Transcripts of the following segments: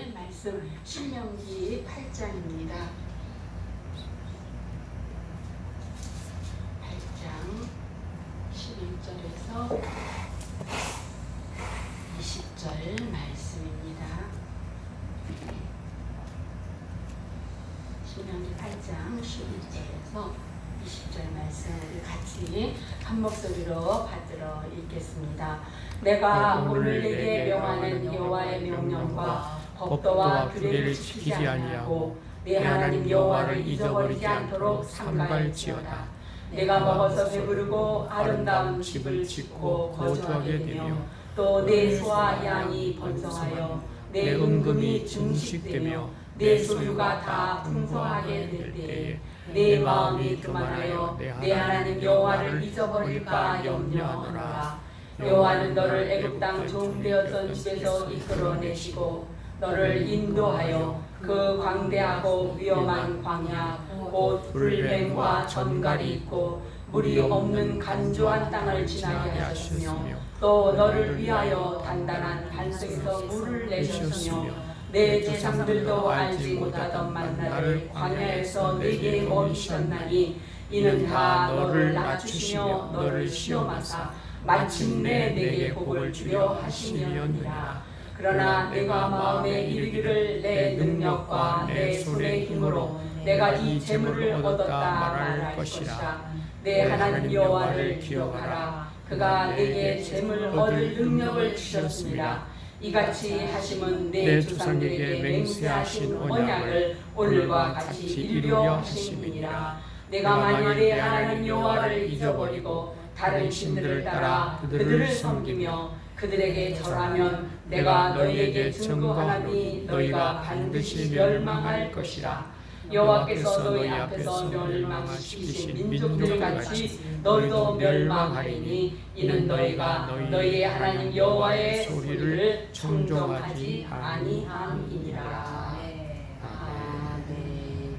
읽을 말씀 신명기 8장입니다. 8장 11절에서 20절 말씀입니다. 신명기 8장 11절에서 20절 말씀을 같이 한 목소리로 받들어 읽겠습니다. 내가 오늘 내게 명하는 여호와의 명령과 법도와 규례를 지키지 아니하고 내 하나님 여호와를 잊어버리지 않도록 삼갈지어다. 내가 먹어서 배부르고 아름다운 집을 짓고 거주하게 되며 또 내 소와 양이 번성하여 내 은금이 증식되며 내 소유가 다 풍성하게 될 때에 내 마음이 교만하여 내 하나님 여호와를 잊어버릴까 염려하노라. 여호와는 너를 애굽 땅 종되었던 집에서 이끌어내시고 너를 인도하여 그 광대하고 위험한 광야 곧 불뱀과 전갈이 있고 물이 없는 간조한 땅을 지나게 하셨으며 또 너를 위하여 단단한 반석에서 물을 내셨으며 내 조상들도 알지 못하던 만나를 광야에서 내게 먹이셨나니 이는 다 너를 낮추시며 너를 시험하사 마침내 내게 복을 주려 하심이니라. 그러나 내가 마음에 이르기를 내 능력과 내 손의 힘으로 내가 이 재물을 얻었다 말할 것이라. 내 하나님 여호와를 기억하라. 그가 내게 재물 얻을 능력을 주셨습니다. 이같이 하심은 내 조상들에게 맹세하신 언약을 오늘과 같이 이루려 하심이니라. 내가 만일 내 하나님 여호와를 잊어버리고 다른 신들을 따라 그들을 섬기며 그들에게 절하면 내가 너희에게 증거하나니 너희가 반드시 멸망할 것이라. 여호와께서 너희 앞에서 멸망시키신 민족들같이 너희도 멸망하리니 이는 너희가 너희의 하나님 여호와의 소리를 청종하지 아니함이니라. 아멘.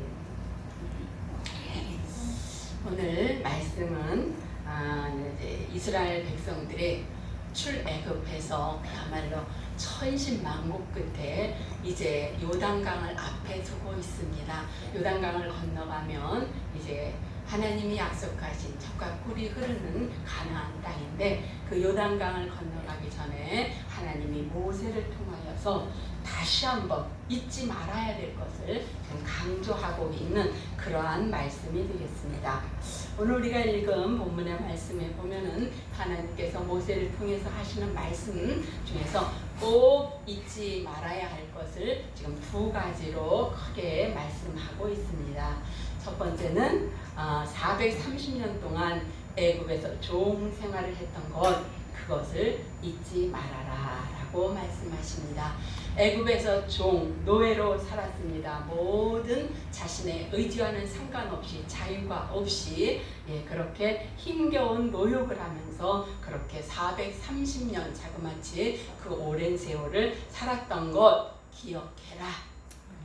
오늘 말씀은 이스라엘 백성들의 출애굽해서 그야말로 천신만고 끝에 이제 요단강을 앞에 두고 있습니다. 요단강을 건너가면 이제 하나님이 약속하신 젖과 꿀이 흐르는 가나안 땅인데 그 요단강을 건너가기 전에 하나님이 모세를 통하여서 다시 한번 잊지 말아야 될 것을 지금 강조하고 있는 그러한 말씀이 되겠습니다. 오늘 우리가 읽은 본문의 말씀에 보면은 하나님께서 모세를 통해서 하시는 말씀 중에서 꼭 잊지 말아야 할 것을 지금 두 가지로 크게 말씀하고 있습니다. 첫 번째는 430년 동안 애굽에서 종 생활을 했던 것, 그것을 잊지 말아라 라고 말씀하십니다. 애굽에서 종, 노예로 살았습니다. 모든 자신의 의지와는 상관없이 자유가 없이 그렇게 힘겨운 노역을 하면서 그렇게 430년 자그마치 그 오랜 세월을 살았던 것 기억해라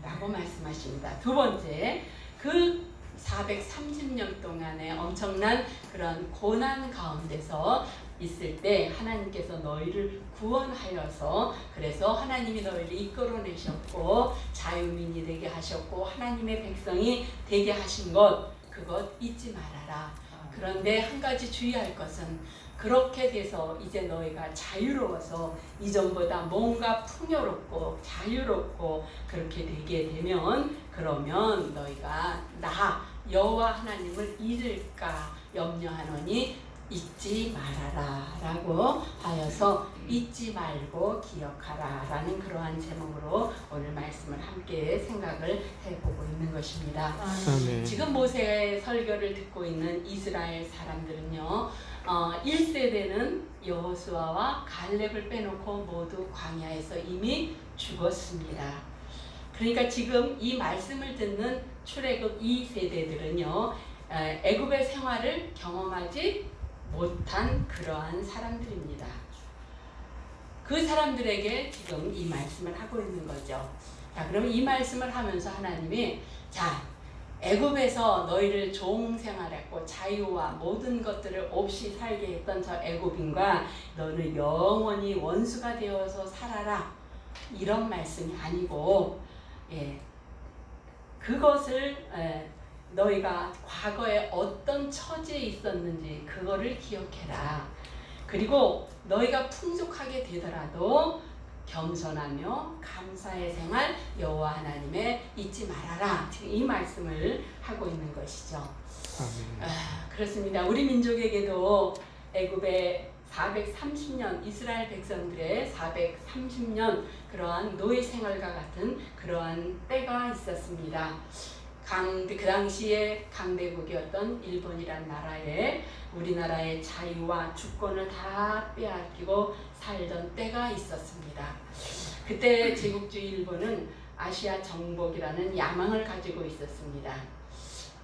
라고 말씀하십니다. 두 번째, 그 430년 동안의 엄청난 그런 고난 가운데서 있을 때 하나님께서 너희를 구원하여서 그래서 하나님이 너희를 이끌어내셨고 자유민이 되게 하셨고 하나님의 백성이 되게 하신 것, 그것 잊지 말아라. 그런데 한 가지 주의할 것은 그렇게 돼서 이제 너희가 자유로워서 이전보다 뭔가 풍요롭고 자유롭고 그렇게 되게 되면 그러면 너희가 나 여호와 하나님을 잃을까 염려하노니 잊지 말아라 라고 하여서 잊지 말고 기억하라 라는 그러한 제목으로 오늘 말씀을 함께 생각을 해보고 있는 것입니다. 지금 모세의 설교를 듣고 있는 이스라엘 사람들은요 1세대는 여호수아와 갈렙을 빼놓고 모두 광야에서 이미 죽었습니다. 그러니까 지금 이 말씀을 듣는 출애굽 2세대들은요 애굽의 생활을 경험하지 못한 그러한 사람들입니다. 그 사람들에게 지금 이 말씀을 하고 있는 거죠. 자, 그러면 이 말씀을 하면서 하나님이 자, 애굽에서 너희를 종 생활했고 자유와 모든 것들을 없이 살게 했던 저 애굽인과 너는 영원히 원수가 되어서 살아라 이런 말씀이 아니고 그것을 너희가 과거에 어떤 처지에 있었는지 그거를 기억해라. 그리고 너희가 풍족하게 되더라도 겸손하며 감사의 생활 여호와 하나님에 잊지 말아라. 지금 이 말씀을 하고 있는 것이죠. 그렇습니다. 우리 민족에게도 애굽의 430년 이스라엘 백성들의 430년 그러한 노예 생활과 같은 그러한 때가 있었습니다. 그 당시에 강대국이었던 일본이란 나라에 우리나라의 자유와 주권을 다 빼앗기고 살던 때가 있었습니다. 그때 제국주의 일본은 아시아 정복이라는 야망을 가지고 있었습니다.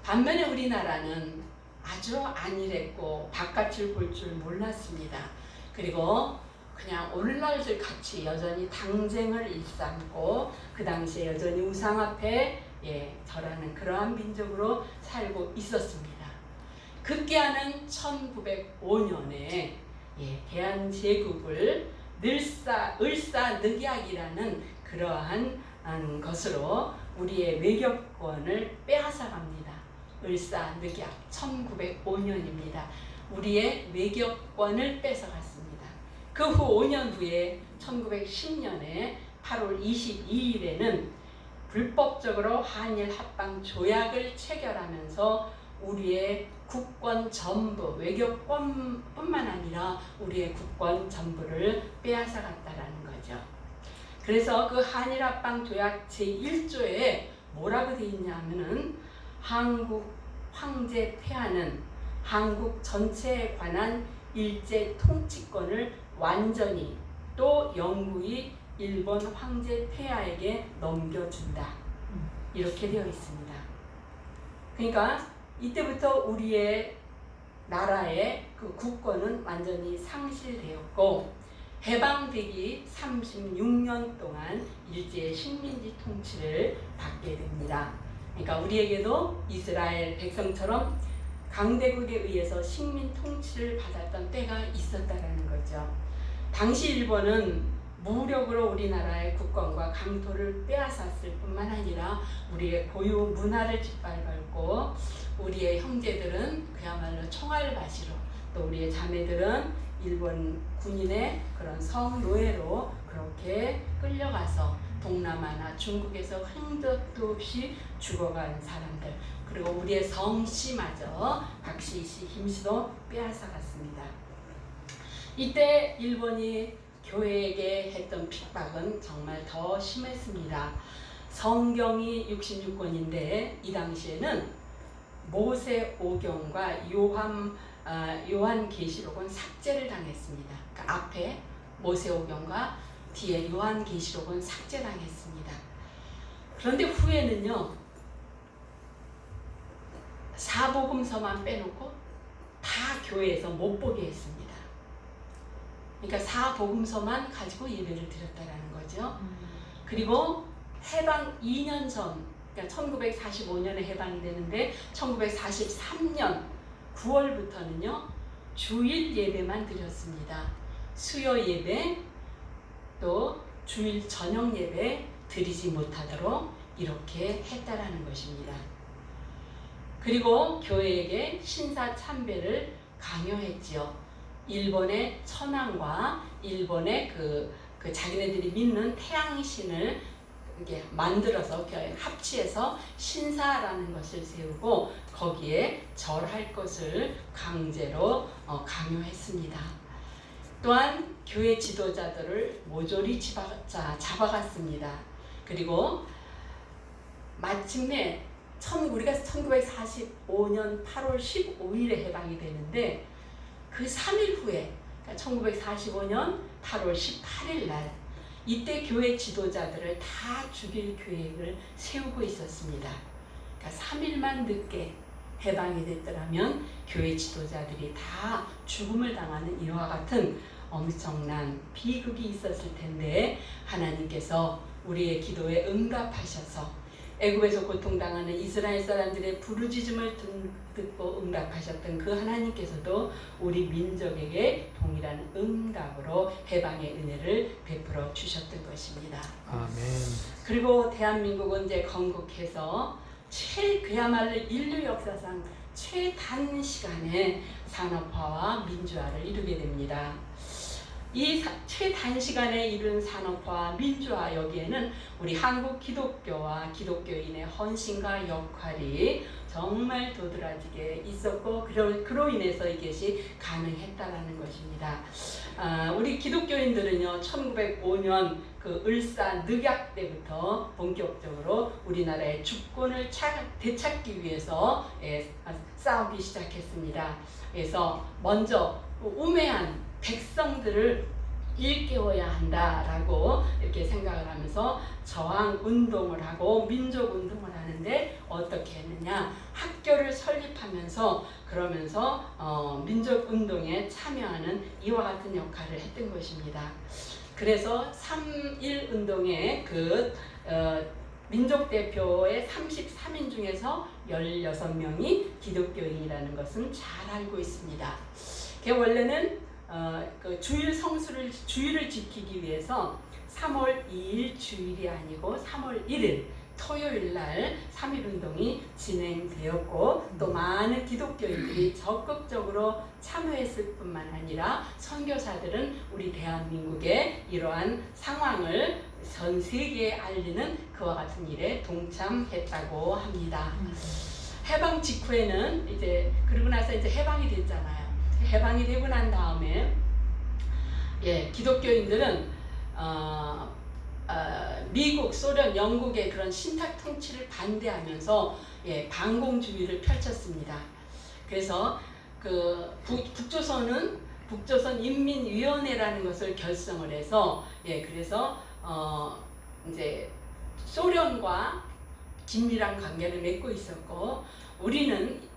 반면에 우리나라는 아주 안일했고 바깥을 볼 줄 몰랐습니다. 그리고 그냥 오늘날들 같이 여전히 당쟁을 일삼고 그 당시에 여전히 우상 앞에 절하는 그러한 민족으로 살고 있었습니다. 급기야는 1905년에 대한제국을 을사늑약이라는 그러한 것으로 우리의 외교권을 빼앗아갑니다. 을사늑약 1905년입니다. 우리의 외교권을 뺏어갔습니다. 그 후 5년 후에 1910년에 8월 22일에는 불법적으로 한일 합방 조약을 체결하면서 우리의 국권 전부, 외교권뿐만 아니라 우리의 국권 전부를 빼앗아갔다라는 거죠. 그래서 그 한일 합방 조약 제1조에 뭐라고 되어 있냐면은 한국 황제 폐하는 한국 전체에 관한 일제 통치권을 완전히 또 영구히 일본 황제 폐하에게 넘겨준다. 이렇게 되어 있습니다. 그러니까 이때부터 우리의 나라의 그 국권은 완전히 상실되었고 해방되기 36년 동안 일제의 식민지 통치를 받게 됩니다. 그러니까 우리에게도 이스라엘 백성처럼 강대국에 의해서 식민 통치를 받았던 때가 있었다라는 거죠. 당시 일본은 무력으로 우리나라의 국권과 강토를 빼앗았을 뿐만 아니라 우리의 고유 문화를 짓밟았고 우리의 형제들은 그야말로 총알 바시로 또 우리의 자매들은 일본 군인의 그런 성노예로 그렇게 끌려가서 동남아나 중국에서 흔적도 없이 죽어간 사람들 그리고 우리의 성씨마저 박씨씨 김씨도 빼앗아갔습니다. 이때 일본이 교회에게 했던 핍박은 정말 더 심했습니다. 성경이 66권인데 이 당시에는 모세오경과 요한계시록은 삭제를 당했습니다. 그러니까 앞에 모세오경과 뒤에 요한계시록은 삭제당했습니다. 그런데 후에는요, 사복음서만 빼놓고 다 교회에서 못 보게 했습니다. 그러니까 사복음서만 가지고 예배를 드렸다라는 거죠. 그리고 해방 2년 전, 그러니까 1945년에 해방이 되는데 1943년 9월부터는요 주일 예배만 드렸습니다. 수요 예배 또 주일 저녁 예배 드리지 못하도록 이렇게 했다라는 것입니다. 그리고 교회에게 신사 참배를 강요했지요. 일본의 천황과 일본의 그 자기네들이 믿는 태양신을 이게 만들어서 합치해서 신사라는 것을 세우고 거기에 절할 것을 강제로 강요했습니다. 또한 교회 지도자들을 모조리 잡아갔습니다. 그리고 마침내 우리가 1945년 8월 15일에 해방이 되는데 그 3일 후에 1945년 8월 18일 날 이때 교회 지도자들을 다 죽일 계획을 세우고 있었습니다. 그러니까 3일만 늦게 해방이 됐더라면 교회 지도자들이 다 죽음을 당하는 이와 같은 엄청난 비극이 있었을 텐데 하나님께서 우리의 기도에 응답하셔서 애굽에서 고통당하는 이스라엘 사람들의 부르짖음을 듣고 응답하셨던 그 하나님께서도 우리 민족에게 동일한 응답으로 해방의 은혜를 베풀어 주셨던 것입니다. 아멘. 그리고 대한민국은 이제 건국해서 그야말로 인류 역사상 최단시간에 산업화와 민주화를 이루게 됩니다. 이 최단시간에 이룬 산업화, 민주화 여기에는 우리 한국 기독교와 기독교인의 헌신과 역할이 정말 도드라지게 있었고 그로 인해서 이것이 가능했다라는 것입니다. 우리 기독교인들은요 1905년 그 을사 늑약 때부터 본격적으로 우리나라의 주권을 되찾기 위해서 싸우기 시작했습니다. 그래서 먼저 우매한 백성들을 일깨워야 한다라고 이렇게 생각을 하면서 저항 운동을 하고 민족 운동을 하는데 어떻게 했느냐, 학교를 설립하면서 그러면서 민족 운동에 참여하는 이와 같은 역할을 했던 것입니다. 그래서 3.1 운동의 민족 대표의 33인 중에서 16명이 기독교인이라는 것은 잘 알고 있습니다. 원래는 주일 주일을 지키기 위해서 3월 2일 주일이 아니고 3월 1일 토요일 날 3.1운동이 진행되었고 또 많은 기독교인들이 적극적으로 참여했을 뿐만 아니라 선교사들은 우리 대한민국의 이러한 상황을 전 세계에 알리는 그와 같은 일에 동참했다고 합니다. 해방 직후에는 그러고 나서 해방이 됐잖아요. 해방이 되고 난 다음에 기독교인들은 미국, 소련, 영국의 그런 신탁 통치를 반대하면서 반공주의를 펼쳤습니다. 그래서 북조선 인민위원회라는 것을 결성을 해서 그래서 이제 소련과 긴밀한 관계를 맺고 있었고 우리는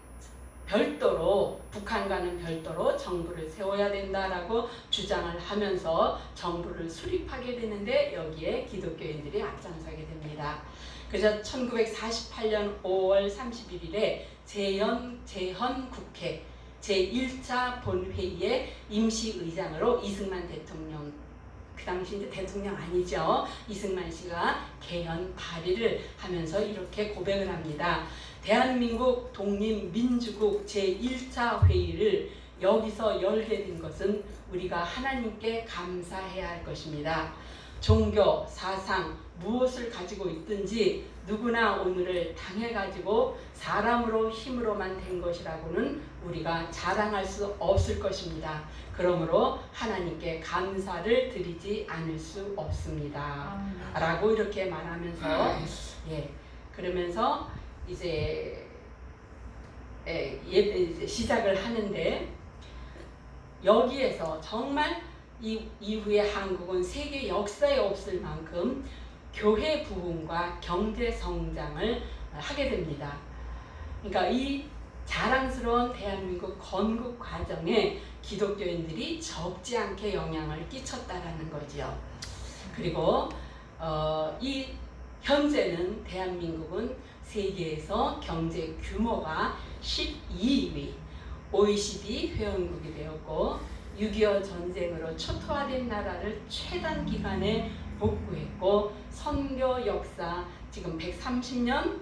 별도로 북한과는 별도로 정부를 세워야 된다라고 주장을 하면서 정부를 수립하게 되는데 여기에 기독교인들이 앞장서게 됩니다. 그래서 1948년 5월 31일에 재헌 국회 제1차 본회의의 임시의장으로 이승만 대통령, 그 당시 이제 대통령 아니죠, 이승만 씨가 개헌 발의를 하면서 이렇게 고백을 합니다. 대한민국 독립민주국 제1차 회의를 여기서 열게 된 것은 우리가 하나님께 감사해야 할 것입니다. 종교, 사상, 무엇을 가지고 있든지 누구나 오늘을 당해가지고 사람으로 힘으로만 된 것이라고는 우리가 자랑할 수 없을 것입니다. 그러므로 하나님께 감사를 드리지 않을 수 없습니다. 라고 이렇게 말하면서 그러면서 이제 시작을 하는데 여기에서 정말 이후에 한국은 세계 역사에 없을 만큼 교회 부흥과 경제 성장을 하게 됩니다. 그러니까 이 자랑스러운 대한민국 건국 과정에 기독교인들이 적지 않게 영향을 끼쳤다라는 거죠. 그리고 이 현재는 대한민국은 세계에서 경제 규모가 12위, OECD 회원국이 되었고 6.25 전쟁으로 초토화된 나라를 최단 기간에 복구했고 선교 역사 지금 130년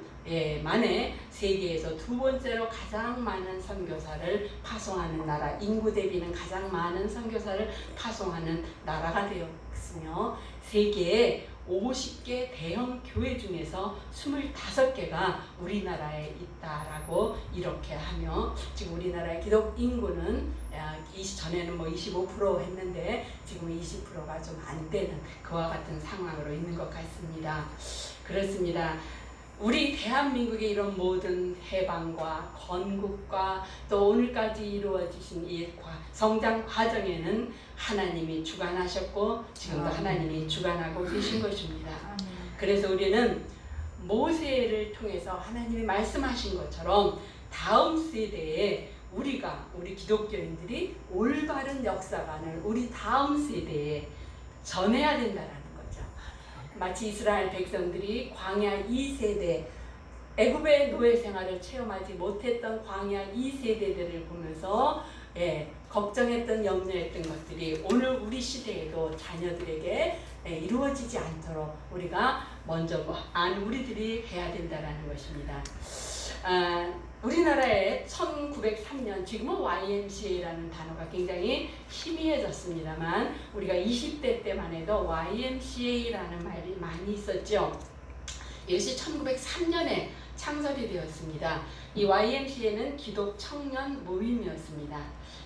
만에 세계에서 두 번째로 가장 많은 선교사를 파송하는 나라, 인구 대비는 가장 많은 선교사를 파송하는 나라가 되었으며 세계에 50개 대형 교회 중에서 25개가 우리나라에 있다라고 이렇게 하며 지금 우리나라의 기독 인구는 전에는 25% 했는데 지금 20%가 좀 안 되는 그와 같은 상황으로 있는 것 같습니다. 그렇습니다. 우리 대한민국의 이런 모든 해방과 건국과 또 오늘까지 이루어지신 이 성장 과정에는 하나님이 주관하셨고 지금도 하나님이 주관하고 계신 것입니다. 그래서 우리는 모세를 통해서 하나님이 말씀하신 것처럼 다음 세대에 우리 기독교인들이 올바른 역사관을 우리 다음 세대에 전해야 된다라는 거죠. 마치 이스라엘 백성들이 광야 2세대 애굽의 노예 생활을 체험하지 못했던 광야 2세대들을 보면서 걱정했던 염려했던 것들이 오늘 우리 시대에도 자녀들에게 이루어지지 않도록 우리가 먼저 우리들이 해야 된다는 것입니다. 우리나라에 1903년 지금은 YMCA라는 단어가 굉장히 희미해졌습니다만 우리가 20대 때만 해도 YMCA라는 말이 많이 있었죠. 이것이 1903년에 창설이 되었습니다. 이 YMCA는 기독 청년 모임이었습니다.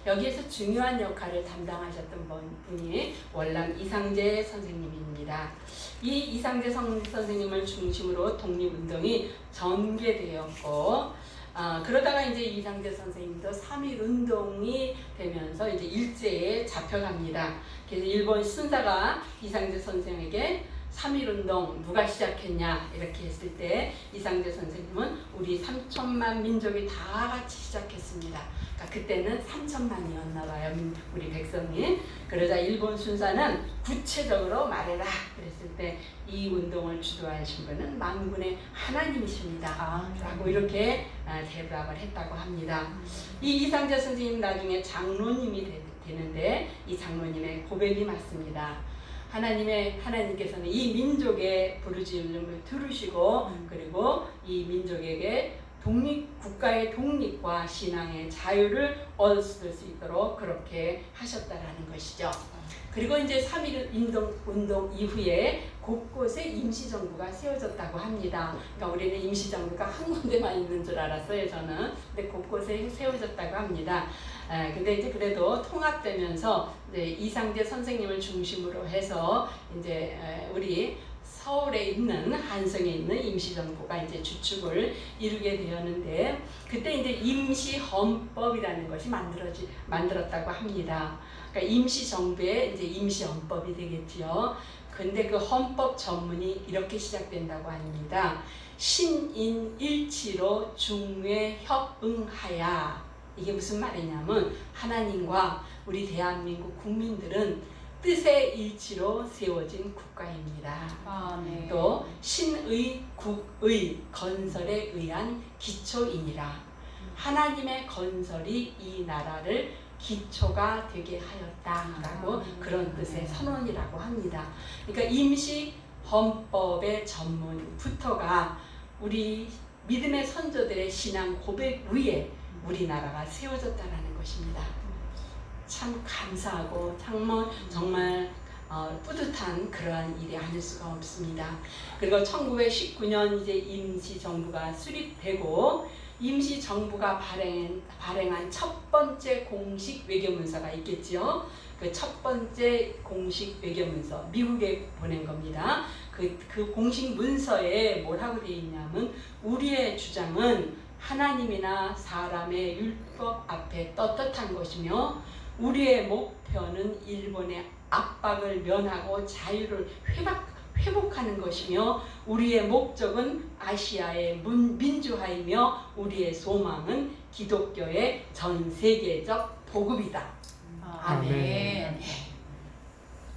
여기에서 중요한 역할을 담당하셨던 분이 월남 이상재 선생님입니다. 이 이상재 선생님을 중심으로 독립운동이 전개되었고 그러다가 이제 이상재 선생님도 3.1운동이 되면서 이제 일제에 잡혀갑니다. 그래서 일본 순사가 이상재 선생에게 3.1운동 누가 시작했냐 이렇게 했을 때 이상재 선생님은 우리 3천만 민족이 다 같이 시작했습니다. 그러니까 그때는 3천만이었나 봐요. 우리 백성이. 그러자 일본 순사는 구체적으로 말해라 그랬을 때 이 운동을 주도하신 분은 만군의 하나님이십니다. 라고 이렇게 대답을 했다고 합니다. 이 이상재 선생님 나중에 장로님이 되는데 이 장로님의 고백이 맞습니다. 하나님께서는 이 민족의 부르짖음을 들으시고 그리고 이 민족에게 국가의 독립과 신앙의 자유를 얻을 수 있도록 그렇게 하셨다라는 것이죠. 그리고 이제 3.1운동 이후에 곳곳에 임시정부가 세워졌다고 합니다. 그러니까 우리는 임시정부가 한 군데만 있는 줄 알았어요, 저는. 근데 곳곳에 세워졌다고 합니다. 근데 이제 그래도 통합되면서 이제 이상재 선생님을 중심으로 해서 이제 우리 서울에 있는 한성에 있는 임시정부가 이제 주축을 이루게 되었는데 그때 이제 임시헌법이라는 것이 만들었다고 합니다. 그러니까 임시정부의 이제 임시헌법이 되겠지요. 근데 그 헌법 전문이 이렇게 시작된다고 합니다. 신인일치로 중외협응하야. 이게 무슨 말이냐면 하나님과 우리 대한민국 국민들은 뜻의 일치로 세워진 국가입니다. 네. 또 신의 국의 건설에 의한 기초이니라. 하나님의 건설이 이 나라를 기초가 되게 하였다라고 그런 뜻의 선언이라고 합니다. 그러니까 임시 헌법의 전문부터가 우리 믿음의 선조들의 신앙 고백 위에 우리나라가 세워졌다라는 것입니다. 참 감사하고 정말 뿌듯한 그러한 일이 아닐 수가 없습니다. 그리고 1919년 이제 임시정부가 수립되고 임시정부가 발행한 첫 번째 공식 외교문서가 있겠지요. 그 첫 번째 공식 외교문서 미국에 보낸 겁니다. 그 공식 문서에 뭐라고 되어 있냐면 우리의 주장은 하나님이나 사람의 율법 앞에 떳떳한 것이며 우리의 목표는 일본의 압박을 면하고 자유를 회복하는 것이며 우리의 목적은 아시아의 민주화이며 우리의 소망은 기독교의 전 세계적 보급이다. 아멘. 네.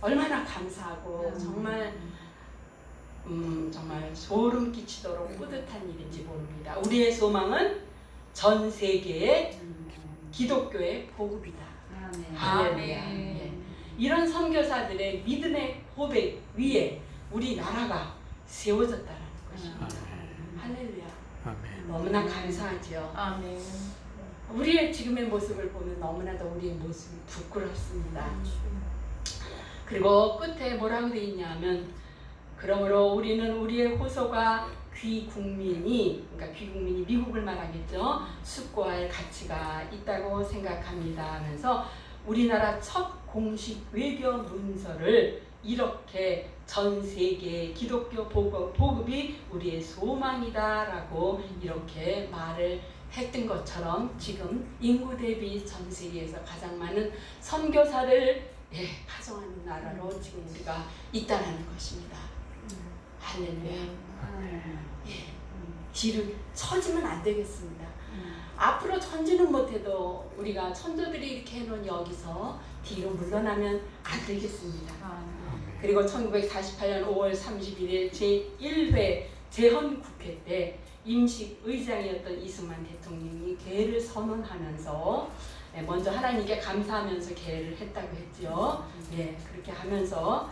얼마나 감사하고 정말 소름 끼치도록 뿌듯한 일인지 모릅니다. 우리의 소망은 전 세계의 기독교의 보급이다. 아멘. 이런 선교사들의 믿음의 고백 위에 우리나라가 세워졌다는 것입니다. 할렐루야. 아멘. 너무나 감사하죠. 아멘. 우리의 지금의 모습을 보면 너무나도 우리의 모습이 부끄럽습니다. 그리고 끝에 뭐라고 되어 있냐면 그러므로 우리는 우리의 호소가 귀국민이 미국을 말하겠죠. 숙고할 가치가 있다고 생각합니다 하면서 우리나라 첫 공식 외교 문서를 이렇게 전 세계 기독교 보급이 우리의 소망이다라고 이렇게 말을 했던 것처럼 지금 인구 대비 전 세계에서 가장 많은 선교사를 파송하는 나라로 지금 우리가 있다라는 것입니다. 할렐루야. 뒤를 처지면 안 되겠습니다. 앞으로 전진은 못해도 우리가 천조들이 이렇게 해놓은 여기서 뒤로 물러나면 안 되겠습니다. 그리고 1948년 5월 31일 제1회 재헌국회 때 임시 의장이었던 이승만 대통령이 개회를 선언하면서 먼저 하나님께 감사하면서 개회를 했다고 했죠. 예, 그렇게 하면서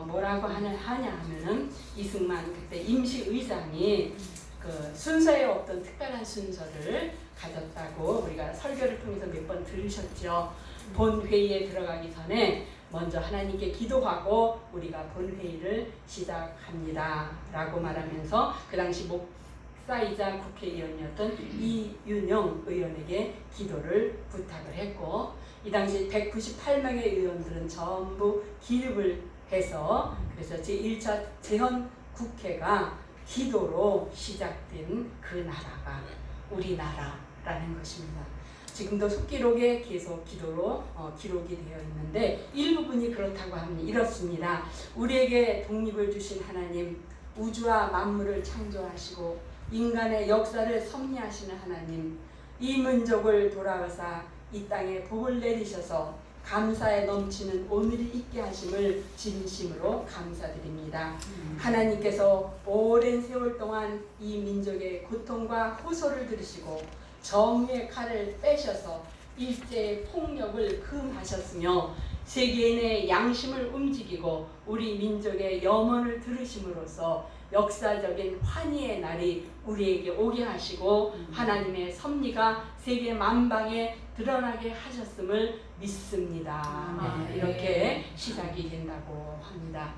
뭐라고 하냐 하면은 이승만 그때 임시 의장이 그 순서에 없던 특별한 순서를 가졌다고 우리가 설교를 통해서 몇 번 들으셨죠. 본 회의에 들어가기 전에 먼저 하나님께 기도하고 우리가 본 회의를 시작합니다 라고 말하면서 그 당시 목사이자 국회의원이었던 이윤영 의원에게 기도를 부탁을 했고, 이 당시 198명의 의원들은 전부 기립을 해서 그래서 제1차 재헌국회가 기도로 시작된 그 나라가 우리나라라는 것입니다. 지금도 속기록에 계속 기도로 기록이 되어 있는데 일부분이 그렇다고 하면 이렇습니다. 우리에게 독립을 주신 하나님, 우주와 만물을 창조하시고 인간의 역사를 섭리하시는 하나님, 이 민족을 돌아와서 이 땅에 복을 내리셔서 감사에 넘치는 오늘이 있게 하심을 진심으로 감사드립니다. 하나님께서 오랜 세월 동안 이 민족의 고통과 호소를 들으시고 정의의 칼을 빼셔서 일제의 폭력을 금하셨으며 세계인의 양심을 움직이고 우리 민족의 염원을 들으심으로써 역사적인 환희의 날이 우리에게 오게 하시고 하나님의 섭리가 세계 만방에 드러나게 하셨음을 믿습니다. 네, 이렇게 시작이 된다고 합니다.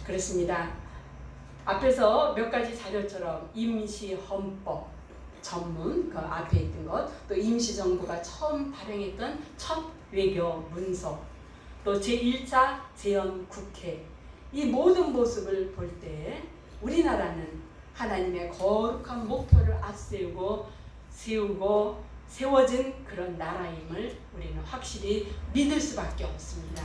그렇습니다. 앞에서 몇 가지 자료처럼 임시헌법 전문, 그 앞에 있던 것, 또 임시정부가 처음 발행했던 첫 외교 문서, 또 제1차 재헌국회, 이 모든 모습을 볼 때 우리나라는 하나님의 거룩한 목표를 앞세우고 세워진 그런 나라임을 우리는 확실히 믿을 수밖에 없습니다.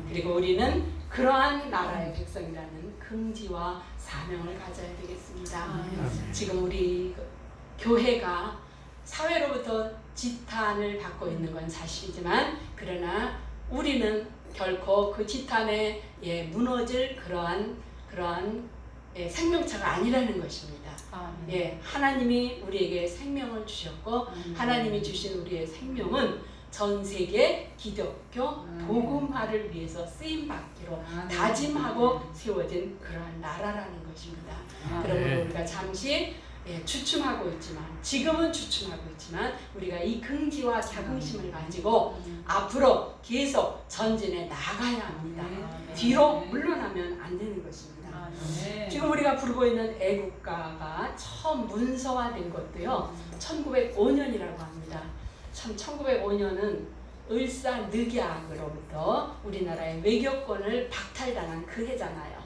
그리고 우리는 그러한 나라의 백성이라는 긍지와 사명을 가져야 되겠습니다. 지금 우리 교회가 사회로부터 지탄을 받고 있는 건 사실이지만 그러나 우리는 결코 그 지탄에 무너질 그러한 생명차가 아니라는 것입니다. 하나님이 우리에게 생명을 주셨고 하나님이 주신 우리의 생명은 전 세계 기독교 복음화를 위해서 쓰임받기로 다짐하고 세워진 그러한 나라라는 것입니다. 그러므로 우리가 잠시 주춤하고 있지만, 지금은 주춤하고 있지만 우리가 이 긍지와 자긍심을 가지고 앞으로 계속 전진해 나가야 합니다. 뒤로 물러나면 안 되는 것입니다. 지금 우리가 부르고 있는 애국가가 처음 문서화된 것도요 1905년이라고 합니다. 참 1905년은 을사늑약으로부터 우리나라의 외교권을 박탈당한 그 해잖아요.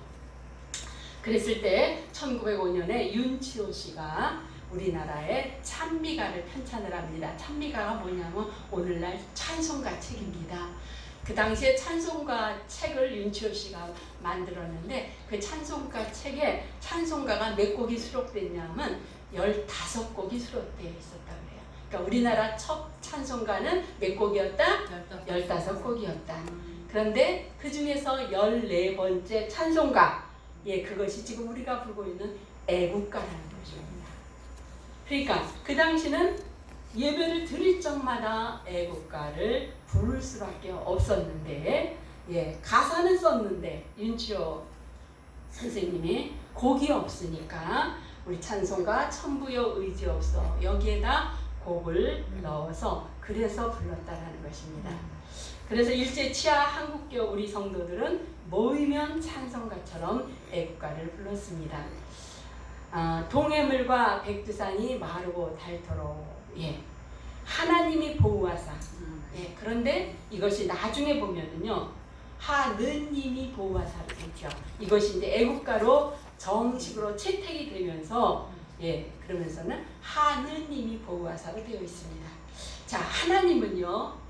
그랬을 때 1905년에 윤치호 씨가 우리나라에 찬미가를 편찬을 합니다. 찬미가가 뭐냐면 오늘날 찬송가 책입니다. 그 당시에 찬송가 책을 윤치호 씨가 만들었는데 그 찬송가 책에 찬송가가 몇 곡이 수록됐냐면 15곡이 수록되어 있었다고 해요. 그러니까 우리나라 첫 찬송가는 몇 곡이었다? 15곡이었다. 그런데 그 중에서 14번째 찬송가, 그것이 지금 우리가 부르고 있는 애국가라는 것입니다. 그러니까 그 당시는 예배를 드릴 적마다 애국가를 부를 수밖에 없었는데, 가사는 썼는데 윤치호 선생님이 곡이 없으니까 우리 찬송가 천부여 의지 없어 여기에다 곡을 넣어서 그래서 불렀다라는 것입니다. 그래서 일제 치하 한국교 우리 성도들은 모이면 찬송가처럼 애국가를 불렀습니다. 동해물과 백두산이 마르고 닳도록 하나님이 보호하사. 그런데 이것이 나중에 보면은요 하느님이 보호하사로 되죠. 이것이 이제 애국가로 정식으로 채택이 되면서 그러면서는 하느님이 보호하사로 되어 있습니다. 자, 하나님은요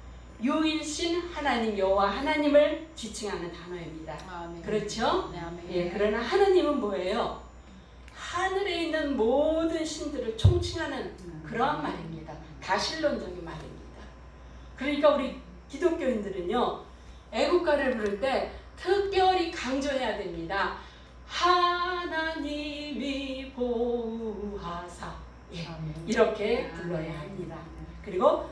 유일신 하나님 여호와 하나님을 지칭하는 단어입니다. 그렇죠? 그러나 하나님은 뭐예요? 하늘에 있는 모든 신들을 총칭하는 그러한 말입니다. 다신론적인 말입니다. 그러니까 우리 기독교인들은요 애국가를 부를 때 특별히 강조해야 됩니다. 하나님이 보호하사. 예, 이렇게 불러야 합니다. 그리고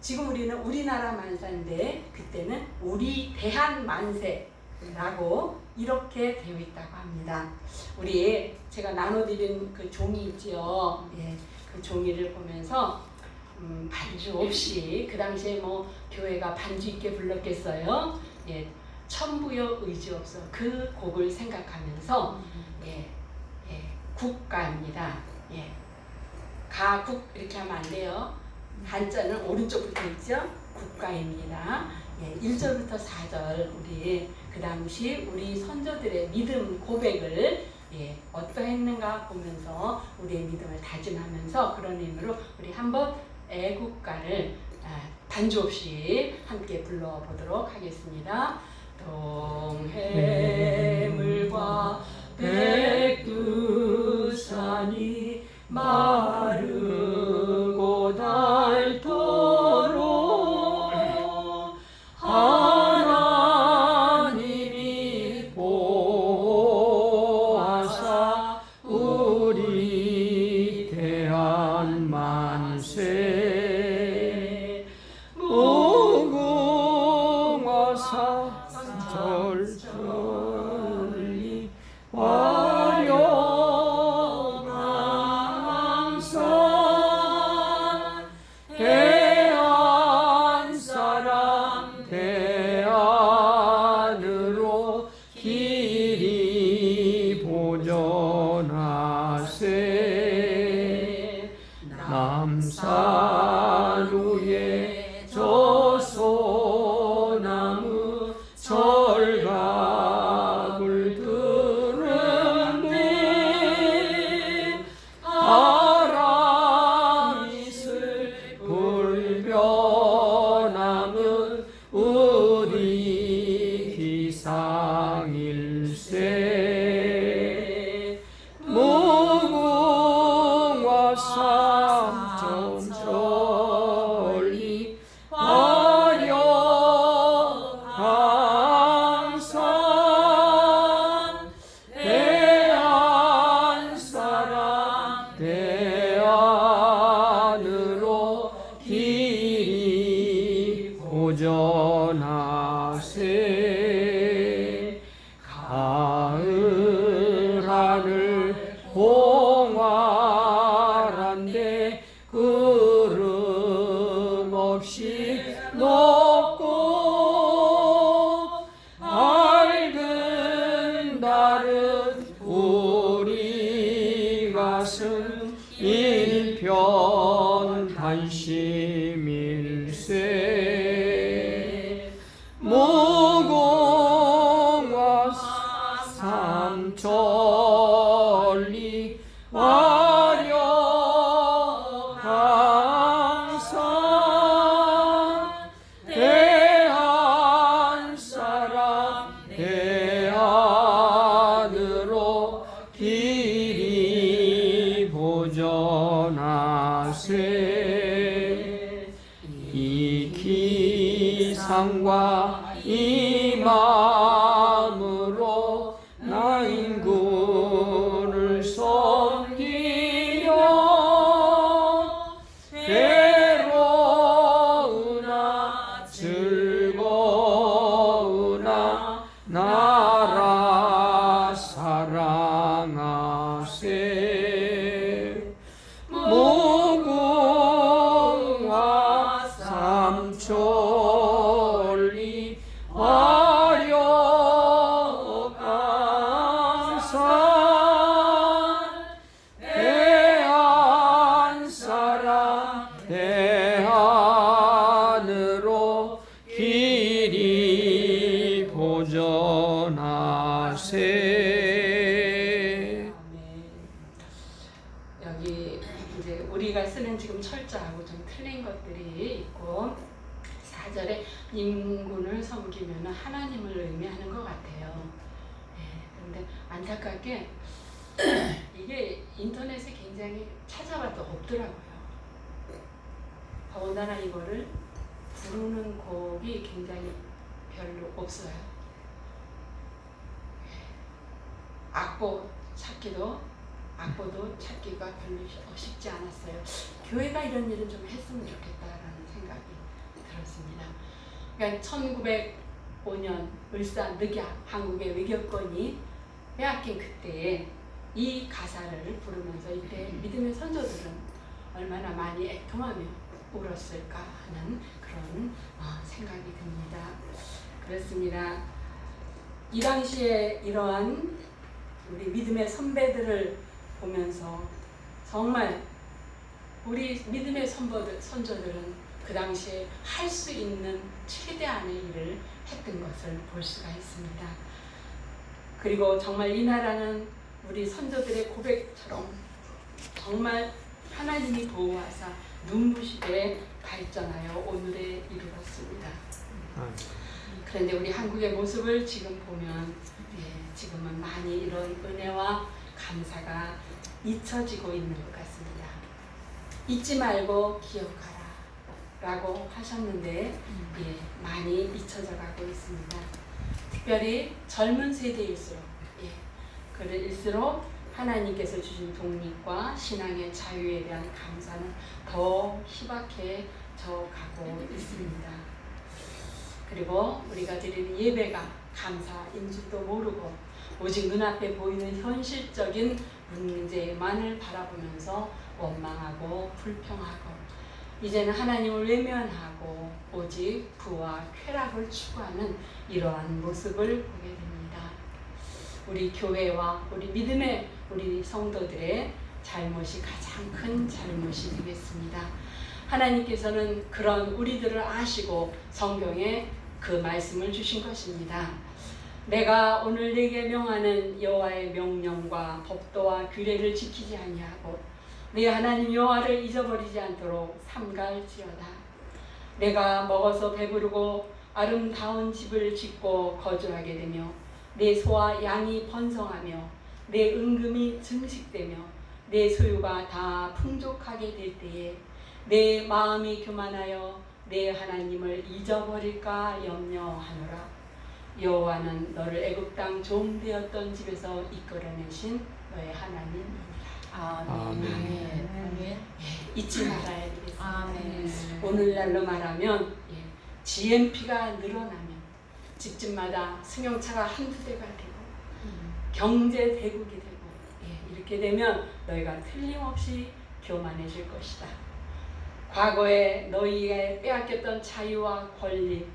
지금 우리는 우리나라 만세인데 그때는 우리 대한 만세라고 이렇게 되어 있다고 합니다. 우리 제가 나눠드린 그 종이 있죠. 예, 그 종이를 보면서 반주 없이 그 당시에 뭐 교회가 반주 있게 불렀겠어요. 예, 천부여 의지 없어 그 곡을 생각하면서 예, 국가입니다. 예, 가국 이렇게 하면 안 돼요. 한자는 오른쪽부터 있죠. 국가입니다. 예, 1절부터 4절 우리 그 당시 우리 선조들의 믿음 고백을 어떠했는가 보면서 우리의 믿음을 다짐하면서 그런 의미로 우리 한번 애국가를 반주 없이 함께 불러보도록 하겠습니다. 동해물과 백두산이 마르고 닳도록 하나님이 보호하사 우리 대한 만세 무궁화사 절절히 화려강산 대한 사람 대안으로 길이 보전하세 남산 위에 저소나무 철갑을 드는데 바람이 슬플 변함은 우리 기상일세 무궁화사 점절리 화려강산 대한 사람 대안으로 길이 보전하세 가을 하늘 공활한데 구름 없이 높고 밝은 달은 우리 가슴 일편 단심일세 무궁화 삼천리 화려강산 대한 사람 대안으로 길이 보전하세 이 기상과 이 마음으로 나 인군을 섬기려 괴로우나 즐거우나 나라 사랑하세 무궁화 삼천리 화려강산 대한 사람 대안으로 길이 보전하세. 여기 이제 우리가 쓰는 지금 철자하고 좀 틀린 것들이 있고 4절에 인군을 섬기면 하나님을 의미하는 것 같아요. 그런데 안타깝게 이게 인터넷에 굉장히 찾아봐도 없더라고요. 더군다나 이거를 부르는 곡이 굉장히 별로 없어요. 악보 악보도 찾기가 별로 쉽지 않았어요. 교회가 이런 일은 좀 했으면 좋겠다라는 생각이 들었습니다. 그러니까 1905년 울산 늑약 한국의 외교권이 빼앗긴 그때에 이 가사를 부르면서 이때 믿음의 선조들은 얼마나 많이 애통하며 울었을까 하는 그런 생각이 듭니다. 그렇습니다. 이 당시에 이러한 우리 믿음의 선배들을 보면서 정말 우리 믿음의 선조들은 그 당시에 할 수 있는 최대한의 일을 했던 것을 볼 수가 있습니다. 그리고 정말 이 나라는 우리 선조들의 고백처럼 정말 하나님이 보호하사 눈부시게 발전하여 오늘에 이르렀습니다. 그런데 우리 한국의 모습을 지금 보면 지금은 많이 이런 은혜와 감사가 잊혀지고 있는 것 같습니다. 잊지 말고 기억하라 라고 하셨는데 많이 잊혀져 가고 있습니다. 특별히 젊은 세대일수록 그럴수록 하나님께서 주신 독립과 신앙의 자유에 대한 감사는 더 희박해져 가고 있습니다. 그리고 우리가 드리는 예배가 감사인 줄도 모르고 오직 눈앞에 보이는 현실적인 문제만을 바라보면서 원망하고 불평하고 이제는 하나님을 외면하고 오직 부와 쾌락을 추구하는 이러한 모습을 보게 됩니다. 우리 교회와 우리 믿음의 우리 성도들의 잘못이 가장 큰 잘못이 되겠습니다. 하나님께서는 그런 우리들을 아시고 성경에 그 말씀을 주신 것입니다. 내가 오늘 네게 명하는 여호와의 명령과 법도와 규례를 지키지 아니하고 네 하나님 여호와를 잊어버리지 않도록 삼갈지어다. 내가 먹어서 배부르고 아름다운 집을 짓고 거주하게 되며 내 소와 양이 번성하며 내 은금이 증식되며 내 소유가 다 풍족하게 될 때에 내 마음이 교만하여 내 하나님을 잊어버릴까 염려하노라. 여호와는 너를 애굽 땅 종되었던 집에서 이끌어내신 너의 하나님이니라. 아멘. 잊지 말아야 되겠습니다. 아멘. 오늘날로 말하면 GNP가 늘어나면 집집마다 승용차가 한두 대가 되고 경제 대국이 되고 이렇게 되면 너희가 틀림없이 교만해질 것이다. 과거에 너희가 빼앗겼던 자유와 권리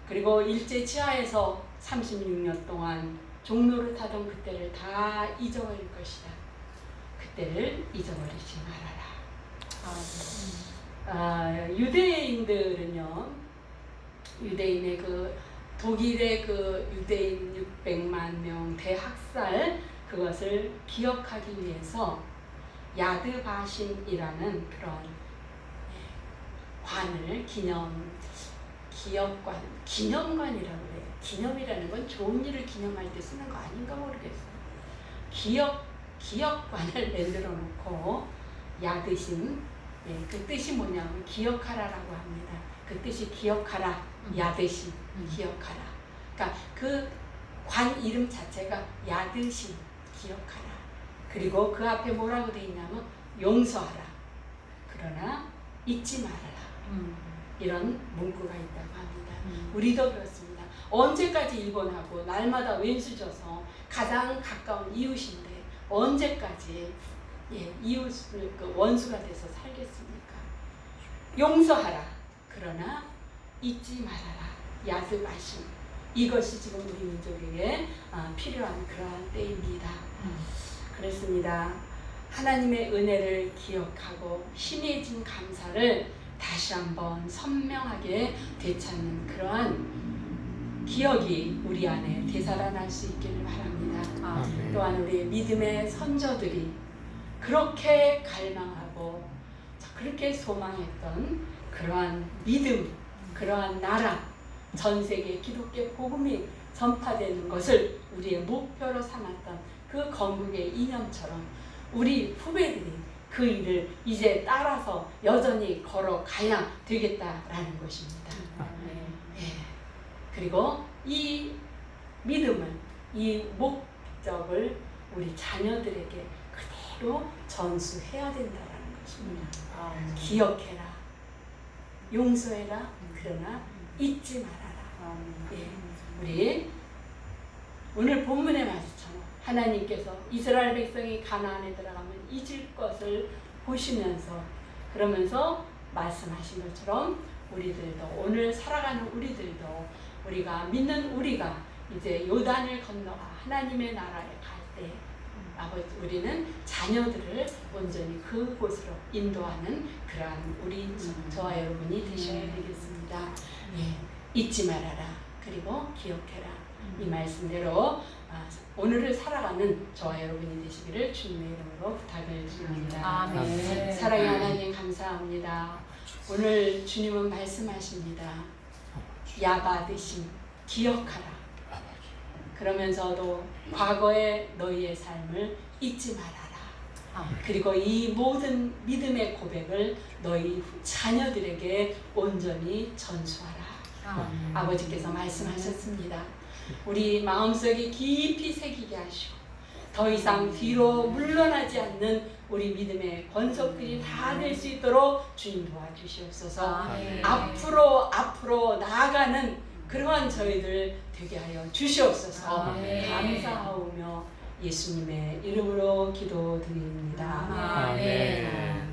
그리고 일제 치하에서 36년 동안 종로를 타던 그때를 다 잊어버릴 것이다. 그때를 잊어버리지 말아라. 유대인들은요, 유대인의 그 독일의 그 유대인 600만 명 대학살 그것을 기억하기 위해서 야드바심이라는 그런 관을 기념관이라고 해요. 기념이라는 건 좋은 일을 기념할 때 쓰는 거 아닌가 모르겠어요. 기억관을 만들어 놓고 야드심, 그 뜻이 뭐냐면 기억하라라고 합니다. 그 뜻이 기억하라, 야드심, 기억하라. 그러니까 그 관 이름 자체가 야드심, 기억하라. 그리고 그 앞에 뭐라고 돼 있냐면 용서하라. 그러나 잊지 말아라. 이런 문구가 있다고 합니다. 우리도 그렇습니다. 언제까지 일본하고 날마다 왼수져서 가장 가까운 이웃인데 언제까지 이웃을 원수가 돼서 살겠습니까? 용서하라. 그러나 잊지 말아라. 야드바심. 이것이 지금 우리 민족에게 필요한 그러한 때입니다. 그렇습니다. 하나님의 은혜를 기억하고 힘이 감사를 다시 한번 선명하게 되찾는 그러한 기억이 우리 안에 되살아날 수 있기를 바랍니다. 또한 우리 믿음의 선조들이 그렇게 갈망하고 그렇게 소망했던 그러한 믿음, 그러한 나라, 전 세계 기독교 복음이 전파되는 것을 우리의 목표로 삼았던 그 건국의 이념처럼 우리 후배들이 그 일을 이제 따라서 여전히 걸어가야 되겠다라는 것입니다. 그리고 이 믿음을, 이 목적을 우리 자녀들에게 그대로 전수해야 된다는 것입니다. 기억해라, 용서해라, 그러나 잊지 말아라. 예, 우리 오늘 본문의 말씀처럼 하나님께서 이스라엘 백성이 가나안에 들어가면 잊을 것을 보시면서 그러면서 말씀하신 것처럼 우리들도 오늘 살아가는 우리들도 우리가 믿는 우리가 이제 요단을 건너가 하나님의 나라에 갈 때 아버지 우리는 자녀들을 온전히 그곳으로 인도하는 그러한 우리 저와 여러분이 되셔야 되겠습니다. 예, 잊지 말아라. 그리고 기억해라. 이 말씀대로 오늘을 살아가는 저와 여러분이 되시기를 주님의 이름으로 부탁을 드립니다. 아멘. 사랑의 하나님 감사합니다. 오늘 주님은 말씀하십니다. 야가되심 기억하라. 그러면서도 과거의 너희의 삶을 잊지 말아라. 그리고 이 모든 믿음의 고백을 너희 자녀들에게 온전히 전수하라. 아버지께서 말씀하셨습니다. 우리 마음속에 깊이 새기게 하시고 더 이상 뒤로 물러나지 않는 우리 믿음의 권속들이 다 될 수 있도록 주님 도와주시옵소서. 앞으로 나아가는 그러한 저희들 되게 하여 주시옵소서. 감사하오며 예수님의 이름으로 기도드립니다. 아멘.